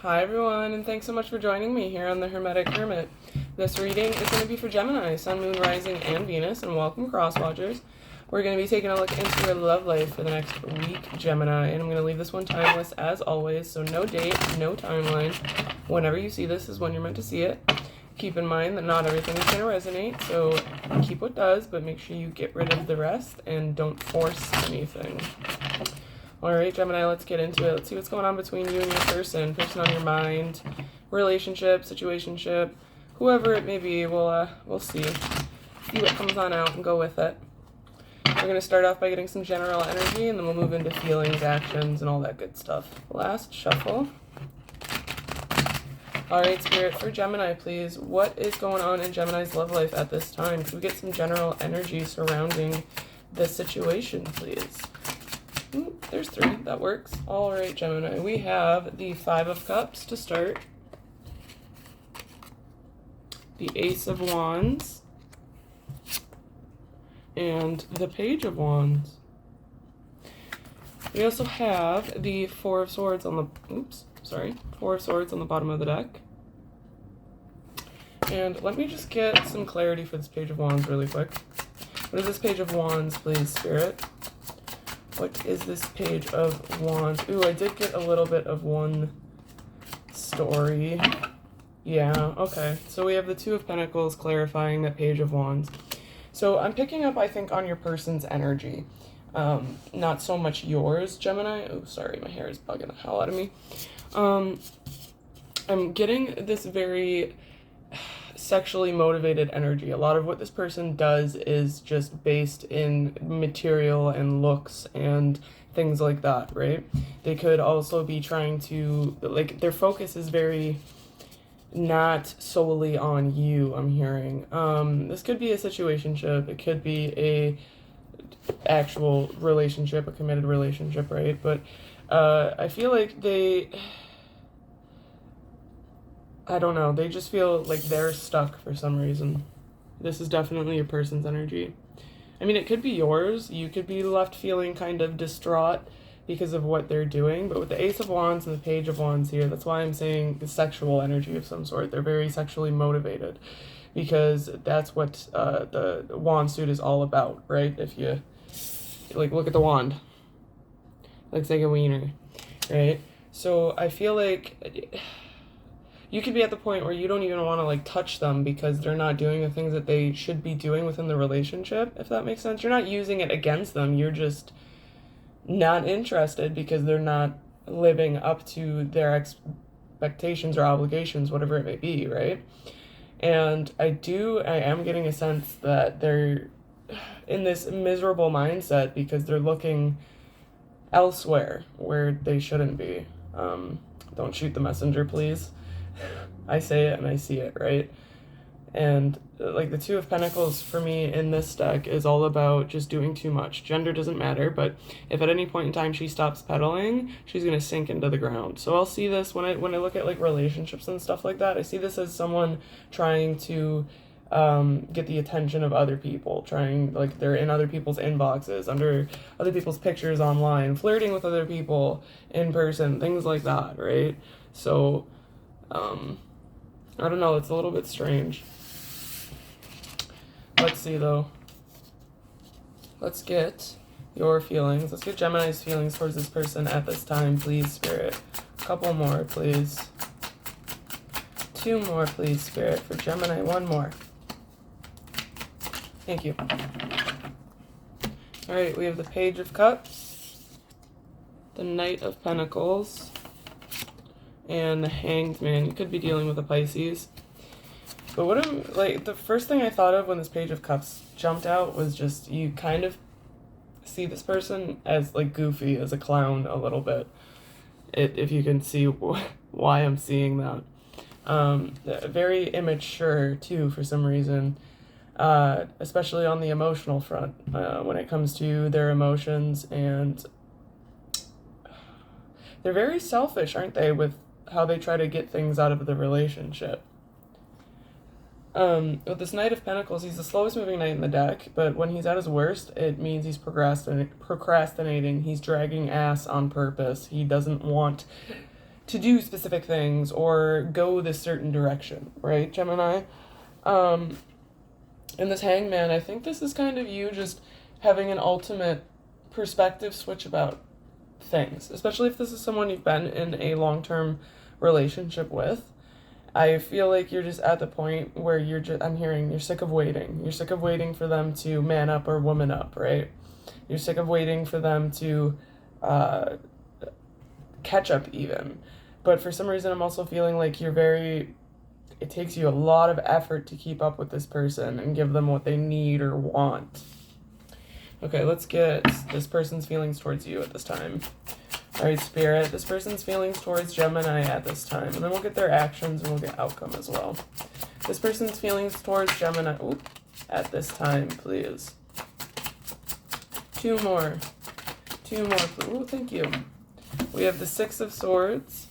Hi everyone, and thanks so much for joining me here on the Hermetic Hermit. This reading is going to be for Gemini, Sun, Moon, Rising, and Venus, and welcome cross-watchers. We're going to be taking a look into your love life for the next week, Gemini, and I'm going to leave this one timeless as always, so no date, no timeline. Whenever you see this is when you're meant to see it. Keep in mind that not everything is going to resonate, so keep what does, but make sure you get rid of the rest and don't force anything. Alright, Gemini, let's get into it. Let's see what's going on between you and your person on your mind, relationship, situationship, whoever it may be. We'll see what comes on out and go with it. We're going to start off by getting some general energy, and then we'll move into feelings, actions, and all that good stuff. Last shuffle. Alright, Spirit, for Gemini, please, what is going on in Gemini's love life at this time? Could we get some general energy surrounding this situation, please? There's 3. That works. All right, Gemini. We have the 5 of Cups to start. The Ace of Wands. And the Page of Wands. We also have the 4 of Swords on the... 4 of Swords on the bottom of the deck. And let me just get some clarity for this Page of Wands really quick. What is this Page of Wands, please, Spirit? What is this Page of Wands? Ooh, I did get a little bit of one story. Yeah, okay. So we have the 2 of Pentacles clarifying that Page of Wands. So I'm picking up, I think, on your person's energy. Not so much yours, Gemini. Oh, sorry, my hair is bugging the hell out of me. I'm getting this very sexually motivated energy. A lot of what this person does is just based in material and looks and things like that, right? They could also be trying to, like, their focus is very not solely on you, I'm hearing. This could be a situationship. It could be a actual relationship, a committed relationship, right? But I feel like I don't know, they just feel like they're stuck for some reason. This is definitely a person's energy. I mean, it could be yours. You could be left feeling kind of distraught because of what they're doing. But with the Ace of Wands and the Page of Wands here, that's why I'm saying the sexual energy of some sort. They're very sexually motivated because that's what the wand suit is all about, right? If you, like, look at the wand. Looks like a wiener, right? So I feel like... you could be at the point where you don't even want to, like, touch them because they're not doing the things that they should be doing within the relationship, if that makes sense. You're not using it against them. You're just not interested because they're not living up to their expectations or obligations, whatever it may be, right? And I am getting a sense that they're in this miserable mindset because they're looking elsewhere where they shouldn't be. Don't shoot the messenger, please. I say it and I see it, right? And like the 2 of Pentacles for me in this deck is all about just doing too much. Gender doesn't matter, but if at any point in time she stops pedaling, she's going to sink into the ground. So I'll see this when I look at like relationships and stuff like that. I see this as someone trying to get the attention of other people, trying, like, they're in other people's inboxes, under other people's pictures online, flirting with other people in person, things like that, right? So I don't know, it's a little bit strange. Let's see, though. Let's get your feelings. Let's get Gemini's feelings towards this person at this time, please, Spirit. A couple more, please. 2 more, please, Spirit, for Gemini. 1 more. Thank you. Alright, we have the Page of Cups, the Knight of Pentacles, and the Hanged Man. You could be dealing with a Pisces. But what I'm, like, the first thing I thought of when this Page of Cups jumped out was just, you kind of see this person as, like, goofy, as a clown a little bit. If you can see why I'm seeing that. Very immature, too, for some reason. Especially on the emotional front, when it comes to their emotions, and they're very selfish, aren't they, with how they try to get things out of the relationship. With this Knight of Pentacles, he's the slowest moving knight in the deck, but when he's at his worst, it means he's procrastinating, he's dragging ass on purpose, he doesn't want to do specific things or go this certain direction, right, Gemini? Um, in this hangman, I think this is kind of you just having an ultimate perspective switch about things, especially if this is someone you've been in a long-term relationship with. I feel like you're just at the point where I'm hearing you're sick of waiting. You're sick of waiting for them to man up or woman up, right? You're sick of waiting for them to uh, catch up even. But for some reason, I'm also feeling like it takes you a lot of effort to keep up with this person and give them what they need or want. Okay, let's get this person's feelings towards you at this time. All right, Spirit, this person's feelings towards Gemini at this time. And then we'll get their actions and we'll get outcome as well. This person's feelings towards Gemini at this time, please. Two more, please. Oh, thank you. We have the Six of Swords,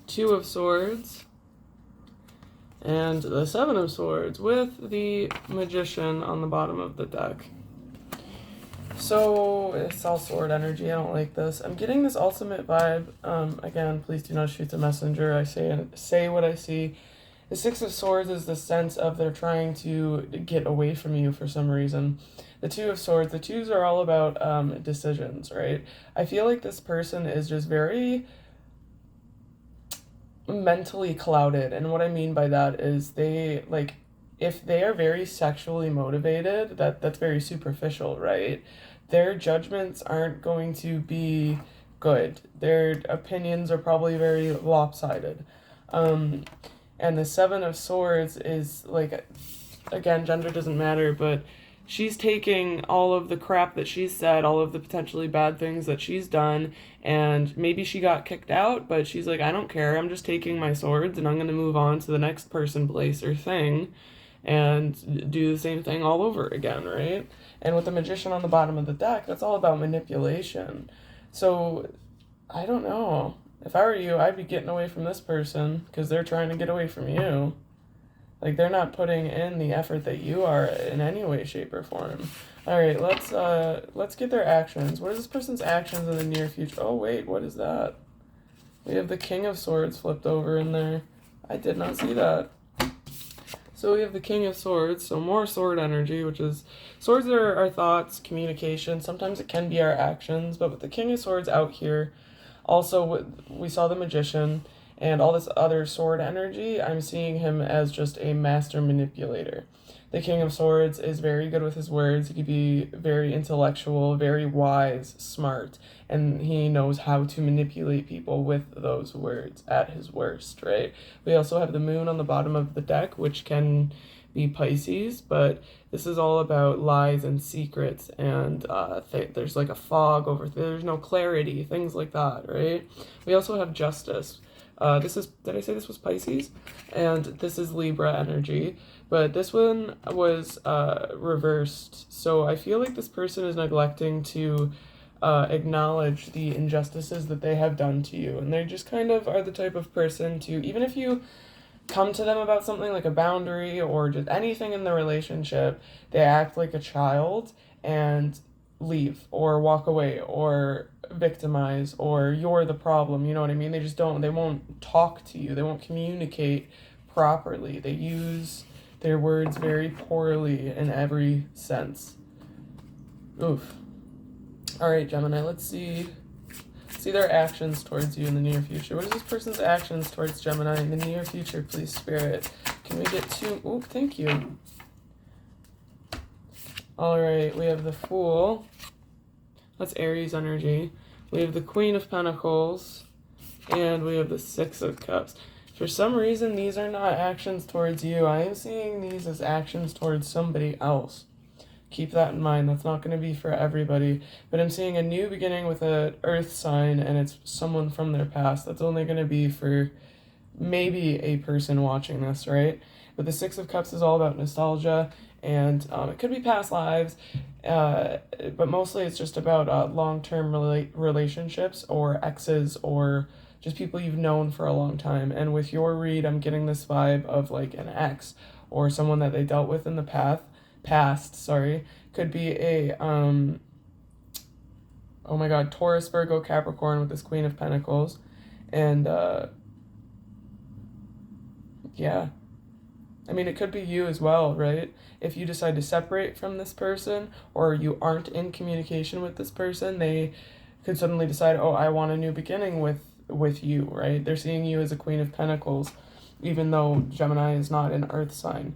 Two of Swords, and the Seven of Swords with the Magician on the bottom of the deck. So, it's all sword energy. I don't like this. I'm getting this ultimate vibe. Again, please do not shoot the messenger. I say what I see. The Six of Swords is the sense of they're trying to get away from you for some reason. The Two of Swords, the twos are all about decisions, right? I feel like this person is just very mentally clouded. And what I mean by that is if they are very sexually motivated, that's very superficial, right? Their judgments aren't going to be good. Their opinions are probably very lopsided. And the Seven of Swords is again, gender doesn't matter, but she's taking all of the crap that she's said, all of the potentially bad things that she's done, and maybe she got kicked out, but she's like, I don't care, I'm just taking my swords and I'm going to move on to the next person, place, or thing and do the same thing all over again, right? And with the Magician on the bottom of the deck, that's all about manipulation. So, I don't know. If I were you, I'd be getting away from this person because they're trying to get away from you. Like, they're not putting in the effort that you are in any way, shape, or form. All right, let's get their actions. What is this person's actions in the near future? Oh, wait, what is that? We have the King of Swords flipped over in there. I did not see that. So we have the King of Swords, so more sword energy, which is, swords are our thoughts, communication. Sometimes it can be our actions, but with the King of Swords out here, also we saw the Magician, and all this other sword energy, I'm seeing him as just a master manipulator. The King of Swords is very good with his words. He could be very intellectual, very wise, smart, and he knows how to manipulate people with those words at his worst, right? We also have the Moon on the bottom of the deck, which can be Pisces, but this is all about lies and secrets, and there's like a fog over there's no clarity, things like that, right? We also have Justice. Did I say this was Pisces? And this is Libra energy, but this one was reversed. So I feel like this person is neglecting to acknowledge the injustices that they have done to you. And they just kind of are the type of person to, even if you come to them about something like a boundary or just anything in the relationship, they act like a child and leave or walk away or victimize or you're the problem, you know what I mean? They won't talk to you, they won't communicate properly, they use their words very poorly in every sense. Oof. Alright, Gemini, let's see their actions towards you in the near future. What is this person's actions towards Gemini in the near future, please, Spirit? Can we get two? Oh, thank you. Alright, we have the Fool. That's Aries energy. We have the Queen of Pentacles. And we have the Six of Cups. For some reason, these are not actions towards you. I am seeing these as actions towards somebody else. Keep that in mind. That's not going to be for everybody. But I'm seeing a new beginning with an earth sign, and it's someone from their past. That's only going to be for maybe a person watching this, right? But the Six of Cups is all about nostalgia, and it could be past lives, but mostly it's just about long-term relationships or exes or just people you've known for a long time. And with your read, I'm getting this vibe of like an ex or someone that they dealt with in the past, could be oh my God, Taurus, Virgo, Capricorn with this Queen of Pentacles. And, yeah. I mean, it could be you as well, right? If you decide to separate from this person or you aren't in communication with this person, they could suddenly decide, oh, I want a new beginning with you, right? They're seeing you as a Queen of Pentacles, even though Gemini is not an earth sign.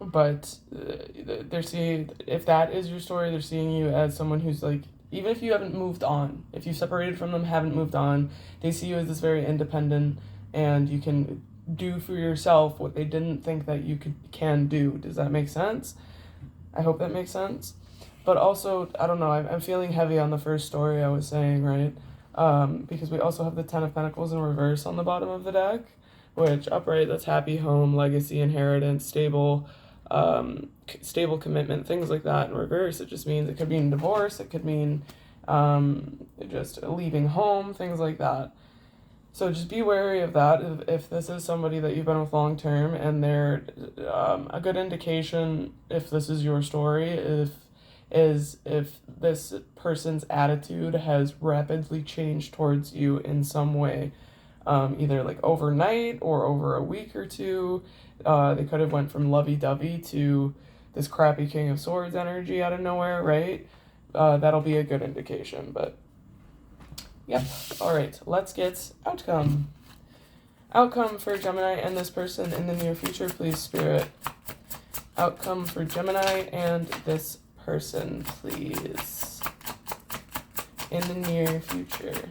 But they're seeing, if that is your story, they're seeing you as someone who's like, even if you haven't moved on, if you've separated from them, haven't moved on, they see you as this very independent, and you can do for yourself what they didn't think that you can do. Does that make sense? I hope that makes sense. But also, I don't know, I'm feeling heavy on the first story I was saying, right? Because we also have the Ten of Pentacles in reverse on the bottom of the deck, which upright, that's happy home, legacy, inheritance, stable commitment, things like that. In reverse, it just means it could mean divorce, it could mean just leaving home, things like that. So just be wary of that. If this is somebody that you've been with long term, and they're a good indication, if this is your story, if this person's attitude has rapidly changed towards you in some way, either like overnight or over a week or two. They could have went from lovey-dovey to this crappy King of Swords energy out of nowhere, right? That'll be a good indication, but yep. All right, let's get outcome. Outcome for Gemini and this person in the near future, please, Spirit. Outcome for Gemini and this person, please, in the near future.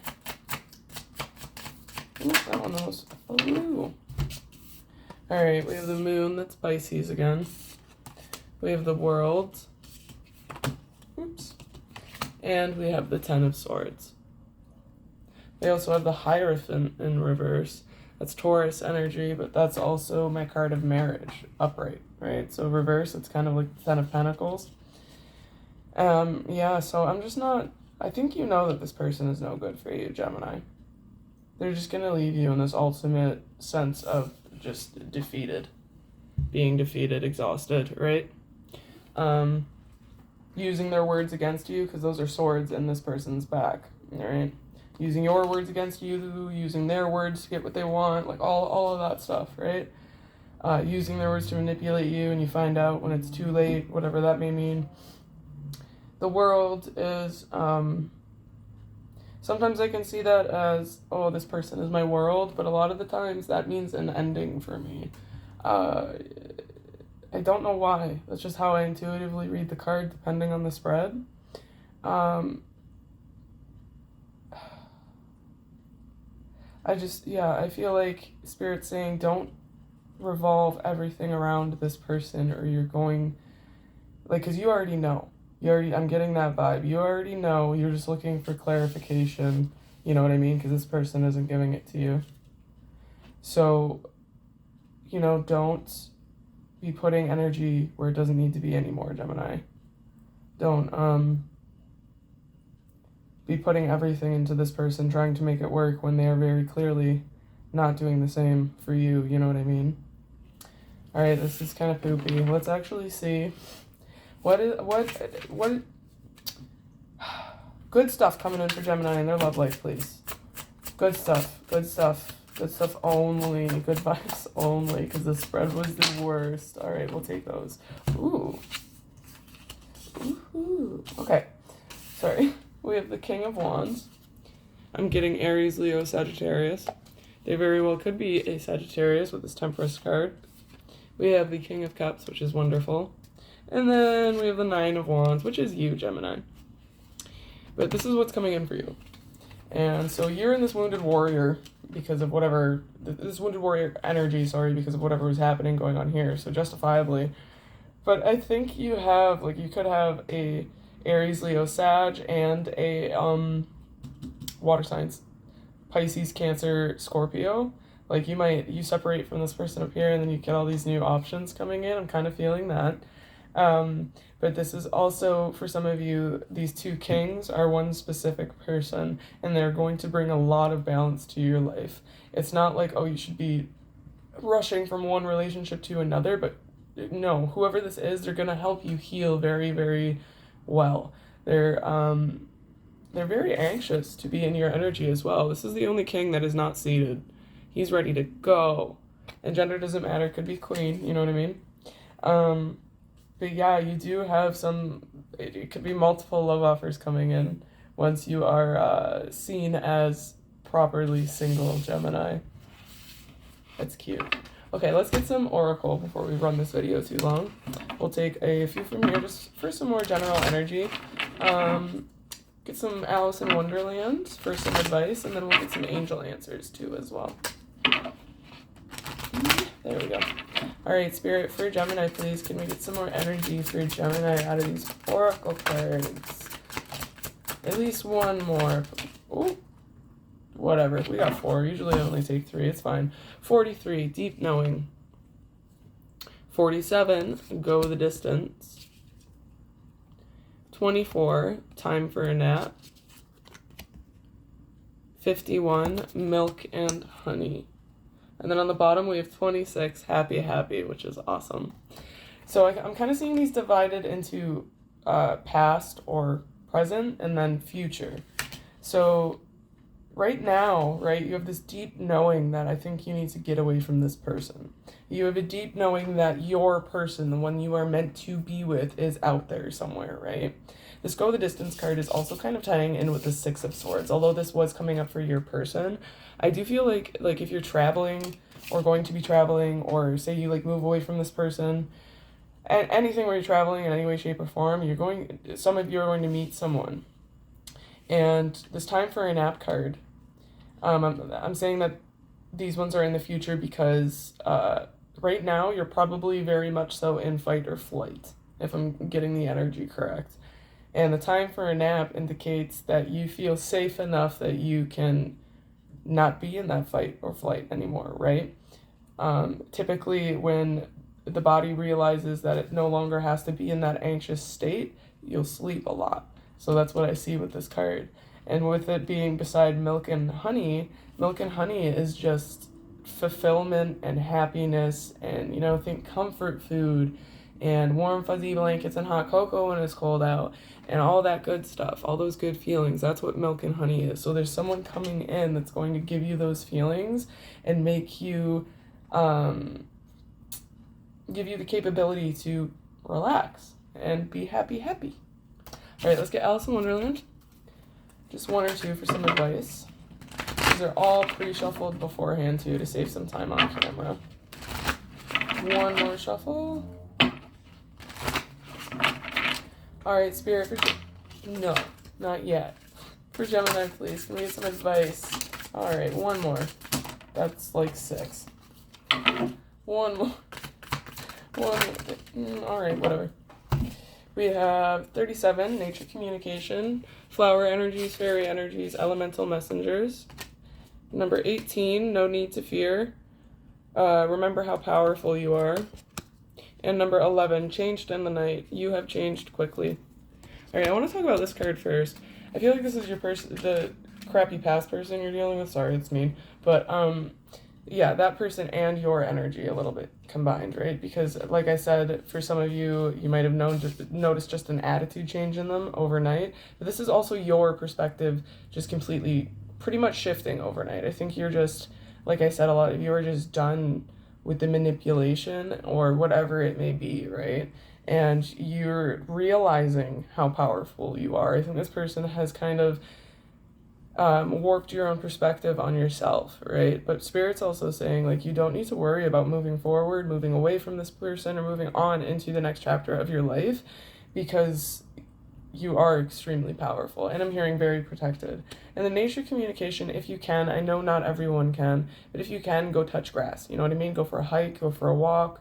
Ooh, that one was blue. All right, we have the Moon, that's Pisces again. We have the World. Oops. And we have the Ten of Swords. We also have the Hierophant in reverse. That's Taurus energy, but that's also my card of marriage, upright, right? So reverse, it's kind of like the Ten of Pentacles. Yeah, so I'm just not, I think you know that this person is no good for you, Gemini. They're just going to leave you in this ultimate sense of just defeated. Being defeated, exhausted, right? Using their words against you, because those are swords in this person's back, right? Using your words against you, using their words to get what they want, like all of that stuff, right? Using their words to manipulate you, and you find out when it's too late, whatever that may mean. The World is, sometimes I can see that as, oh, this person is my world, but a lot of the times that means an ending for me. I don't know why. That's just how I intuitively read the card, depending on the spread. I feel like Spirit's saying don't revolve everything around this person, or you're going, like, because you already know. I'm getting that vibe. You already know, you're just looking for clarification, you know what I mean? Because this person isn't giving it to you. So, don't be putting energy where it doesn't need to be anymore, Gemini. Don't, be putting everything into this person, trying to make it work when they are very clearly not doing the same for you, you know what I mean? Alright, this is kind of poopy. Let's actually see. What good stuff coming in for Gemini in their love life, please. Good stuff only, good vibes only, because the spread was the worst. All right, we'll take those. Ooh. Okay, sorry. We have the King of Wands. I'm getting Aries, Leo, Sagittarius. They very well could be a Sagittarius with this Temperance card. We have the King of Cups, which is wonderful. And then we have the Nine of Wands, which is you, Gemini. But this is what's coming in for you. And so you're in this wounded warrior because of whatever, this wounded warrior energy, because of whatever was happening going on here. So justifiably. But I think you have, you could have a Aries, Leo, Sag, and a water signs. Pisces, Cancer, Scorpio. You separate from this person up here and then you get all these new options coming in. I'm kind of feeling that. But this is also, for some of you, these two kings are one specific person, and they're going to bring a lot of balance to your life. It's not like, oh, you should be rushing from one relationship to another, but no, whoever this is, they're going to help you heal very, very well. They're very anxious to be in your energy as well. This is the only king that is not seated. He's ready to go. And gender doesn't matter. Could be queen, you know what I mean? But yeah, you do have it could be multiple love offers coming in once you are seen as properly single, Gemini. That's cute. Okay, let's get some oracle before we run this video too long. We'll take a few from here just for some more general energy. Get some Alice in Wonderland for some advice, and then we'll get some angel answers too as well. There we go. All right, Spirit, for Gemini, please, can we get some more energy for Gemini out of these oracle cards? At least one more. Ooh. Whatever. We got 4. Usually I only take 3. It's fine. 43, deep knowing. 47, go the distance. 24, time for a nap. 51, milk and honey. And then on the bottom we have 26, happy, happy, which is awesome. So I'm kind of seeing these divided into past or present and then future. So right now, right, you have this deep knowing that I think you need to get away from this person. You have a deep knowing that your person, the one you are meant to be with, is out there somewhere, right? This go the distance card is also kind of tying in with the 6 of Swords. Although this was coming up for your person, I do feel like if you're traveling or going to be traveling, or say you like move away from this person, and anything where you're traveling in any way, shape, or form, some of you are going to meet someone. And this time for a nap card, I'm saying that these ones are in the future because right now you're probably very much so in fight or flight, if I'm getting the energy correct. And the time for a nap indicates that you feel safe enough that you can not be in that fight or flight anymore, right? Typically when the body realizes that it no longer has to be in that anxious state, you'll sleep a lot. So that's what I see with this card. And with it being beside milk and honey is just fulfillment and happiness and, think comfort food and warm fuzzy blankets and hot cocoa when it's cold out and all that good stuff, all those good feelings. That's what milk and honey is. So there's someone coming in that's going to give you those feelings and make you, give you the capability to relax and be happy. All right, let's get Alice in Wonderland. Just 1 or 2 for some advice. These are all pre-shuffled beforehand too to save some time on camera. 1 more shuffle. All right, Spirit, no, not yet. For Gemini, please, can we get some advice? All right, 1 more. That's like 6. 1 more. All right, whatever. We have 37, nature communication, flower energies, fairy energies, elemental messengers. Number 18, no need to fear. Remember how powerful you are. And number 11, changed in the night. You have changed quickly. All right, I want to talk about this card first. I feel like this is your person, the crappy past person you're dealing with. Sorry, it's mean. But yeah, that person and your energy a little bit combined, right? Because like I said, for some of you, you might have noticed just an attitude change in them overnight. But this is also your perspective just completely pretty much shifting overnight. I think you're just, like I said, a lot of you are just done with the manipulation or whatever it may be, right? And you're realizing how powerful you are. I think this person has kind of warped your own perspective on yourself, right? But Spirit's also saying, like, you don't need to worry about moving forward, moving away from this person, or moving on into the next chapter of your life, because you are extremely powerful. And I'm hearing very protected. And the nature communication, if you can, I know not everyone can, but if you can, go touch grass. You know what I mean? Go for a hike, go for a walk.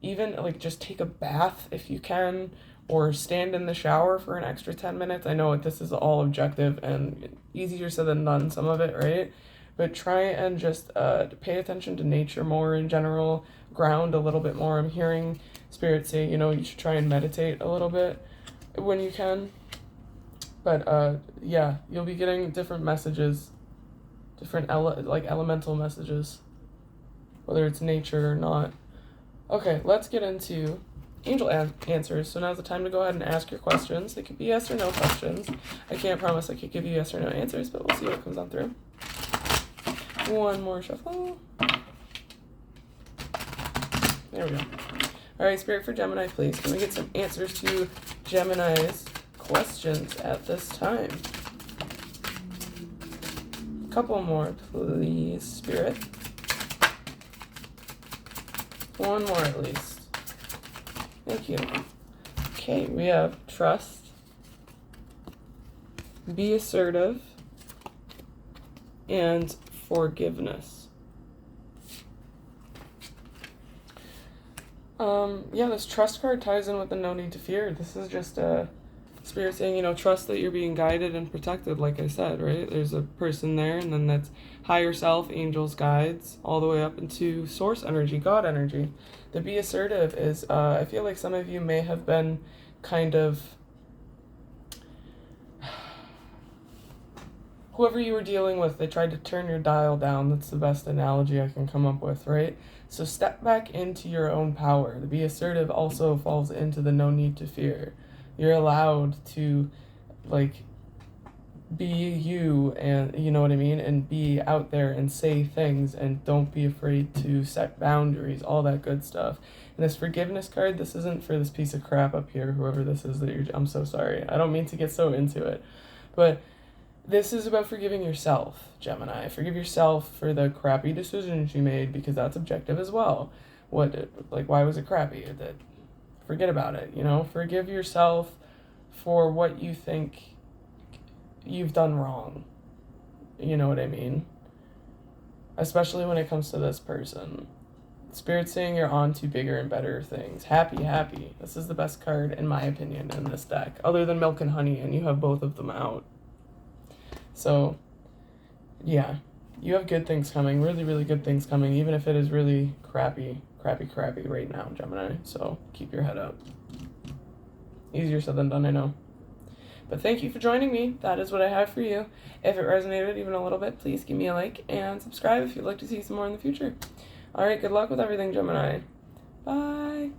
Even, like, just take a bath if you can, or stand in the shower for an extra 10 minutes. I know this is all objective and easier said than done, some of it, right? But try and just pay attention to nature more in general, ground a little bit more. I'm hearing Spirit say, you should try and meditate a little bit when you can. But yeah, you'll be getting different messages, different elemental messages, whether it's nature or not. Okay, let's get into angel answers. So now's the time to go ahead and ask your questions. They could be yes or no questions. I can't promise I could give you yes or no answers, but we'll see what comes on through. One more shuffle. There we go. All right, Spirit for Gemini, please. Can we get some answers to Gemini's questions at this time? A couple more, please, Spirit. One more at least. Thank you. Okay, we have trust, be assertive, and forgiveness. Yeah, this trust card ties in with the no need to fear. This is just a Spirit saying, you know, trust that you're being guided and protected, like I said, right? There's a person there, and then that's higher self, angels, guides, all the way up into source energy, God energy. The be assertive is, I feel like some of you may have been kind of, whoever you were dealing with, they tried to turn your dial down. That's the best analogy I can come up with, right? So step back into your own power. The be assertive also falls into the no need to fear. You're allowed to, like, be you, and you know what I mean, and be out there and say things, and don't be afraid to set boundaries, all that good stuff. And this forgiveness card, this isn't for this piece of crap up here, whoever this is that you're, I'm so sorry. I don't mean to get so into it, but this is about forgiving yourself, Gemini. Forgive yourself for the crappy decisions you made, because that's objective as well. Why was it crappy? Forget about it, you know? Forgive yourself for what you think you've done wrong. You know what I mean? Especially when it comes to this person. Spirit's saying you're on to bigger and better things. Happy, happy. This is the best card, in my opinion, in this deck, other than Milk and Honey, and you have both of them out. So, yeah, you have good things coming, really, really good things coming, even if it is really crappy right now, Gemini. So keep your head up. Easier said than done, I know. But thank you for joining me. That is what I have for you. If it resonated even a little bit, please give me a like and subscribe if you'd like to see some more in the future. All right, good luck with everything, Gemini. Bye.